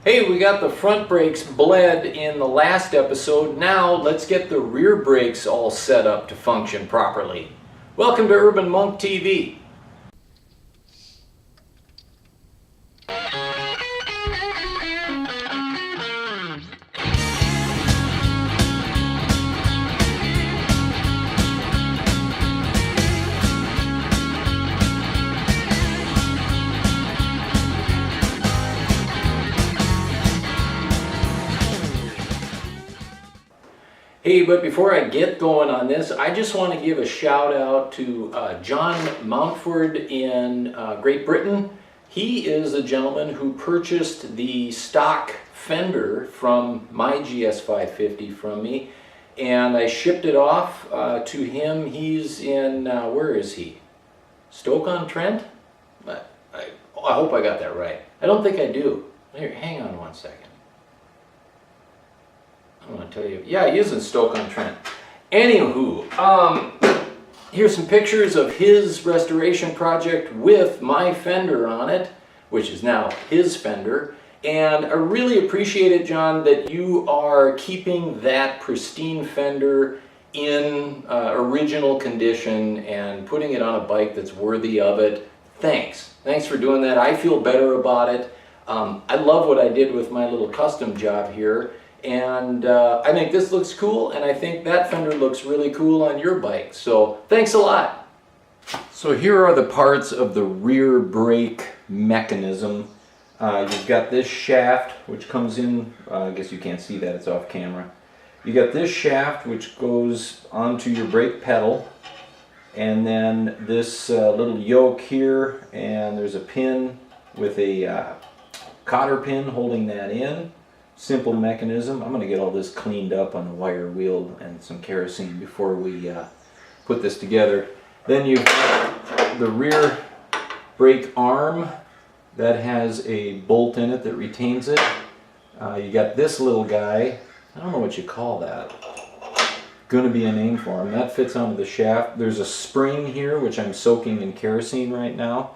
Hey, we got the front brakes bled in the last episode. Now let's get the rear brakes all set up to function properly. Welcome to Urban Monk TV. Hey, but before I get going on this, I just want to give a shout out to John Mountford in Great Britain. He is a gentleman who purchased the stock fender from my GS550 from me, and I shipped it off to him. He's in, where is he? Stoke-on-Trent? I hope I got that right. I don't think I do. Here, hang on one second. I want to tell you, yeah, he is in Stoke-on-Trent. Anywho, here's some pictures of his restoration project with my fender on it, which is now his fender. And I really appreciate it, John, that you are keeping that pristine fender in original condition and putting it on a bike that's worthy of it. Thanks. Thanks for doing that. I feel better about it. I love what I did with my little custom job here. And I think this looks cool, and I think that fender looks really cool on your bike. So thanks a lot. So here are the parts of the rear brake mechanism. You've got this shaft which comes in, I guess you can't see that, it's off camera. You got this shaft which goes onto your brake pedal, and then this little yoke here, and there's a pin with a cotter pin holding that in. Simple mechanism. I'm going to get all this cleaned up on the wire wheel and some kerosene before we put this together. Then you've got the rear brake arm that has a bolt in it that retains it. You got this little guy, I don't know what you call that. Going to be a name for him. That fits onto the shaft. There's a spring here which I'm soaking in kerosene right now.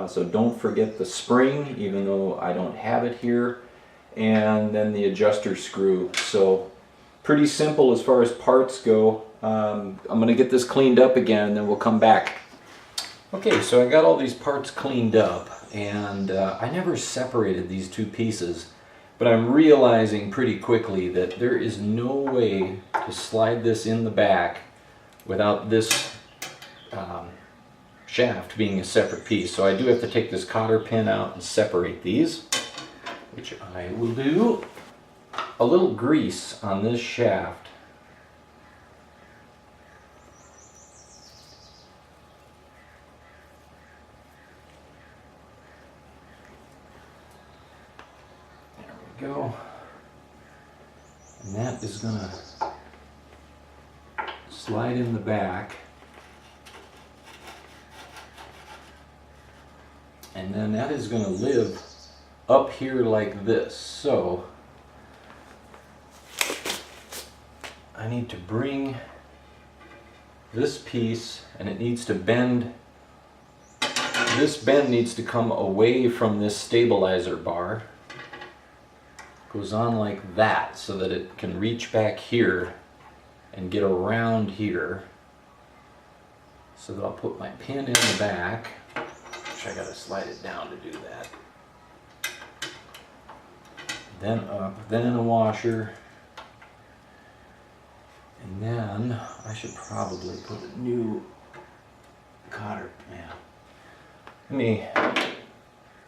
So don't forget the spring, even though I don't have it here. And then the adjuster screw. So pretty simple as far as parts go. I'm going to get this cleaned up again and then we'll come back. Okay, so I got all these parts cleaned up, and I never separated these two pieces, but I'm realizing pretty quickly that there is no way to slide this in the back without this shaft being a separate piece. So I do have to take this cotter pin out and separate these, which I will do. A little grease on this shaft. There we go. And that is going to slide in the back. And then that is going to live up here like this. So I need to bring this piece, and it needs to bend. This bend needs to come away from this stabilizer bar. Goes on like that so that it can reach back here and get around here. So that I'll put my pin in the back, which I gotta slide it down to do that. Then up, then in the washer, and then I should probably put a new cotter. Yeah. Let me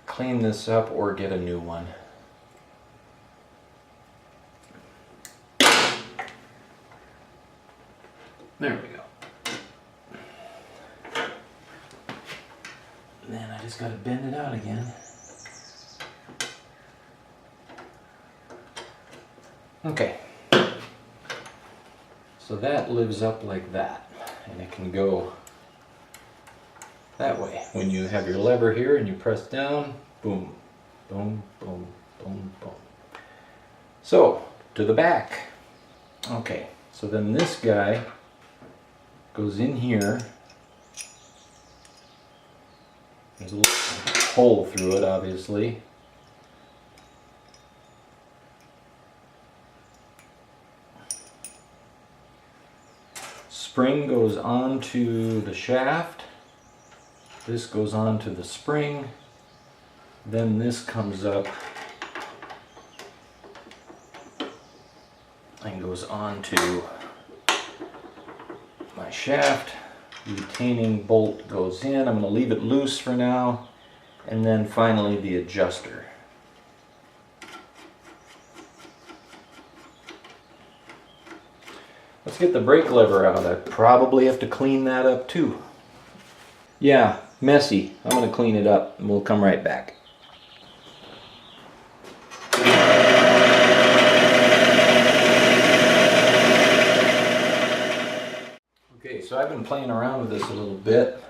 clean this up or get a new one. There we go. And then I just gotta bend it out again. Okay, so that lives up like that, and it can go that way. When you have your lever here and you press down, boom, boom, boom, boom, boom. So, to the back. Okay, so then this guy goes in here. There's a little hole through it, obviously. spring goes onto the shaft, this goes onto the spring, then this comes up and goes onto my shaft. Retaining bolt goes in. I'm going to leave it loose for now, and then finally the adjuster. Let's get the brake lever out. I probably have to clean that up too. Yeah, messy. I'm going to clean it up and we'll come right back. Okay, so I've been playing around with this a little bit,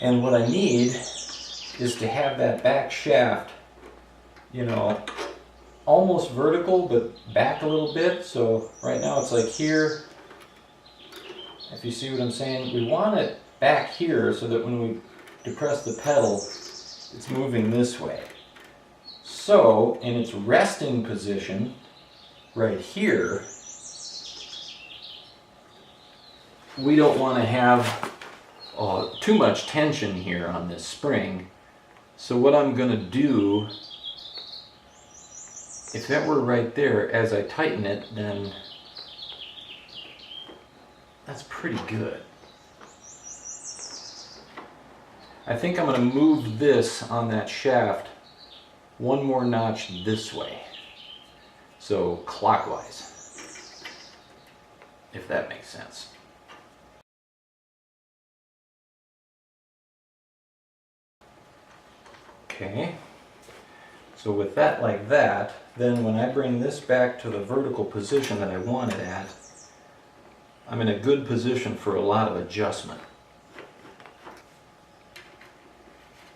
and what I need is to have that back shaft, you know, almost vertical but back a little bit. So right now it's like here, if you see what I'm saying. We want it back here so that when we depress the pedal, it's moving this way. So in its resting position right here, we don't want to have too much tension here on this spring. So what I'm going to do, if that were right there, as I tighten it, then that's pretty good. I think I'm going to move this on that shaft one more notch this way. So clockwise, if that makes sense. Okay, so with that like that, then when I bring this back to the vertical position that I want it at, I'm in a good position for a lot of adjustment.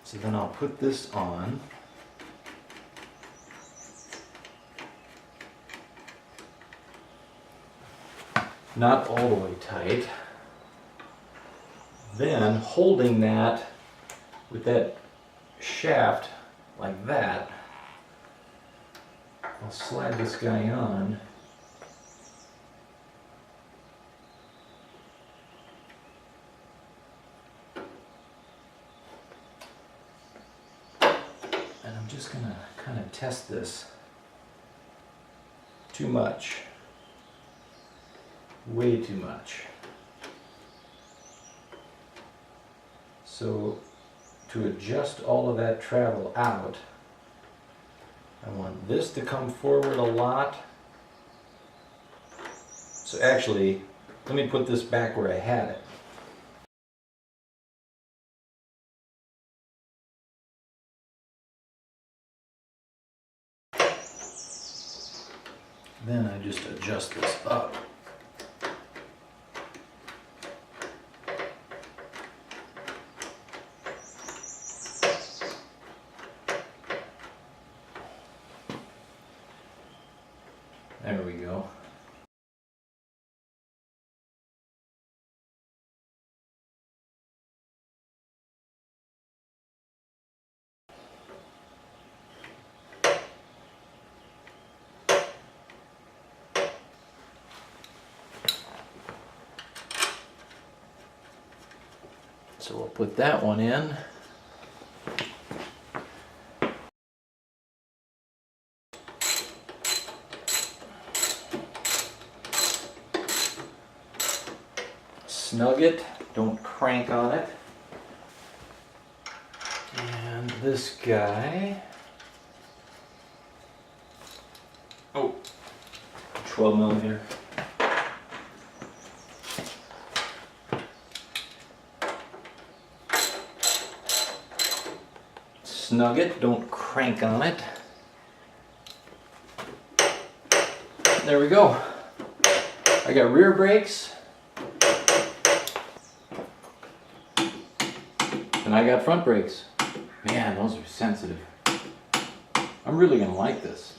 So then I'll put this on. Not all the way tight. Then holding that with that shaft like that, I'll slide this guy on. And I'm just gonna kind of test this. Too much. Way too much. So to adjust all of that travel out, I want this to come forward a lot. So actually, let me put this back where I had it. Then I just adjust this up. There we go. So we'll put that one in. Snug it, don't crank on it. And this guy, 12 millimeter. Snug it, don't crank on it. There we go. I got rear brakes. And I got front brakes. Man, those are sensitive. I'm really gonna like this.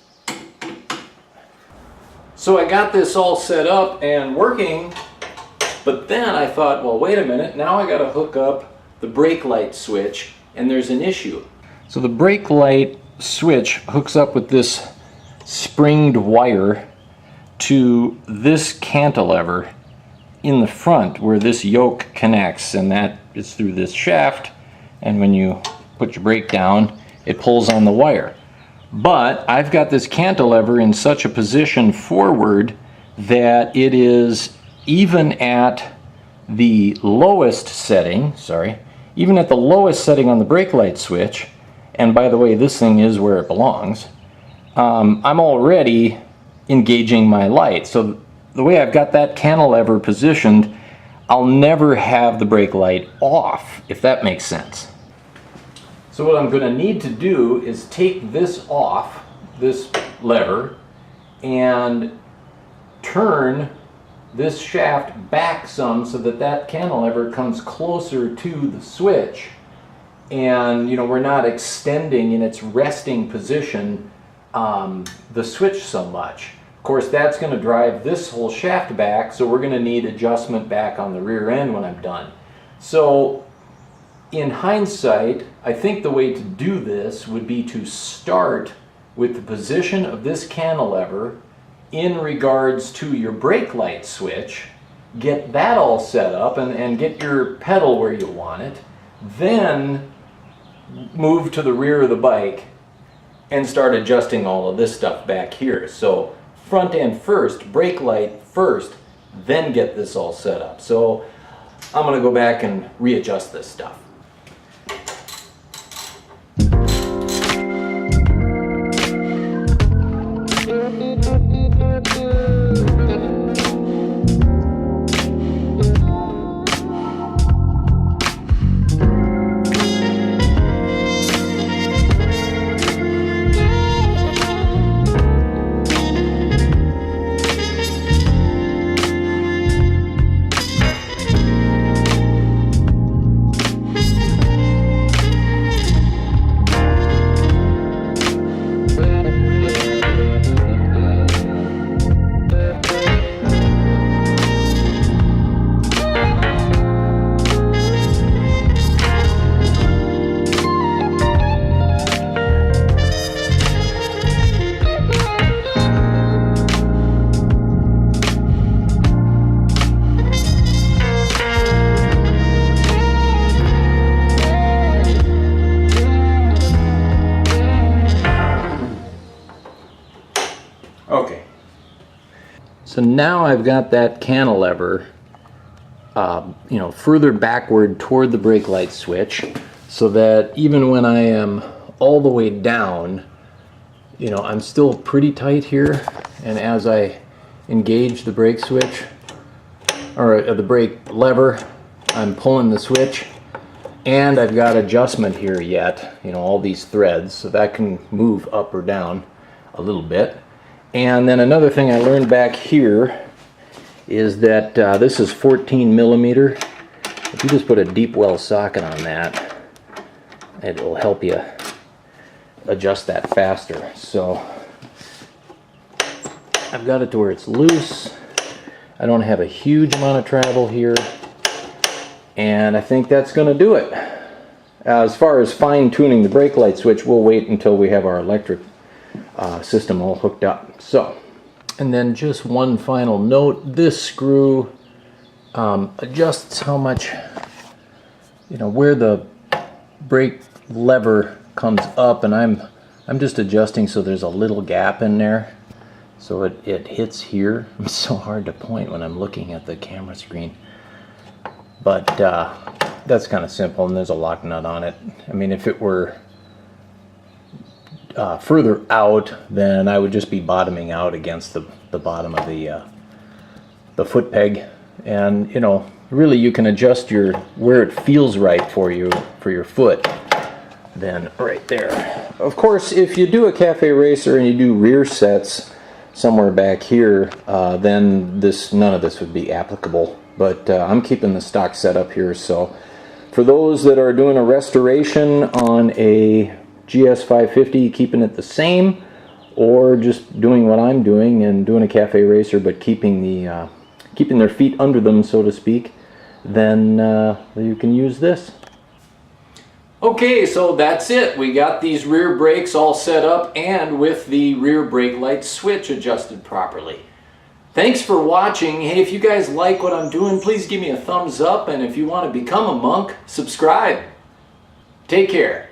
So I got this all set up and working, but then I thought, well, wait a minute, now I gotta hook up the brake light switch, and there's an issue. So the brake light switch hooks up with this springed wire to this cantilever in the front where this yoke connects, and that is through this shaft, and when you put your brake down, it pulls on the wire. But I've got this cantilever in such a position forward that it is even at the lowest setting, even at the lowest setting on the brake light switch, and by the way, this thing is where it belongs, I'm already engaging my light. So the way I've got that cantilever positioned, I'll never have the brake light off, if that makes sense. So what I'm going to need to do is take this off, this lever, and turn this shaft back some so that that cantilever comes closer to the switch, and we're not extending in its resting position the switch so much. Of course, that's going to drive this whole shaft back, so we're going to need adjustment back on the rear end when I'm done. So in hindsight, I think the way to do this would be to start with the position of this cantilever in regards to your brake light switch, get that all set up and get your pedal where you want it, then move to the rear of the bike and start adjusting all of this stuff back here. So front end first, brake light first, then get this all set up. So I'm going to go back and readjust this stuff. Okay, so now I've got that cantilever further backward toward the brake light switch, so that even when I am all the way down, I'm still pretty tight here, and as I engage the brake switch, or the brake lever, I'm pulling the switch, and I've got adjustment here yet, all these threads, so that can move up or down a little bit. And then another thing I learned back here is that this is 14 millimeter. If you just put a deep well socket on that, it will help you adjust that faster. So I've got it to where it's loose. I don't have a huge amount of travel here, and I think that's going to do it. As far as fine-tuning the brake light switch, we'll wait until we have our electric system all hooked up. So, and then just one final note, this screw adjusts how much, where the brake lever comes up, and I'm just adjusting so there's a little gap in there, so it hits here. It's so hard to point when I'm looking at the camera screen, but that's kind of simple, and there's a lock nut on it. I mean, if it were further out, then I would just be bottoming out against the bottom of the foot peg, and really you can adjust where it feels right for you for your foot, then right there. Of course, if you do a cafe racer and you do rear sets somewhere back here, then none of this would be applicable, but I'm keeping the stock setup here. So for those that are doing a restoration on a GS550, keeping it the same, or just doing what I'm doing and doing a cafe racer but keeping their feet under them, so to speak, then you can use this. Okay, so that's it. We got these rear brakes all set up and with the rear brake light switch adjusted properly. Thanks for watching. Hey, if you guys like what I'm doing, please give me a thumbs up, and if you want to become a monk, subscribe. Take care.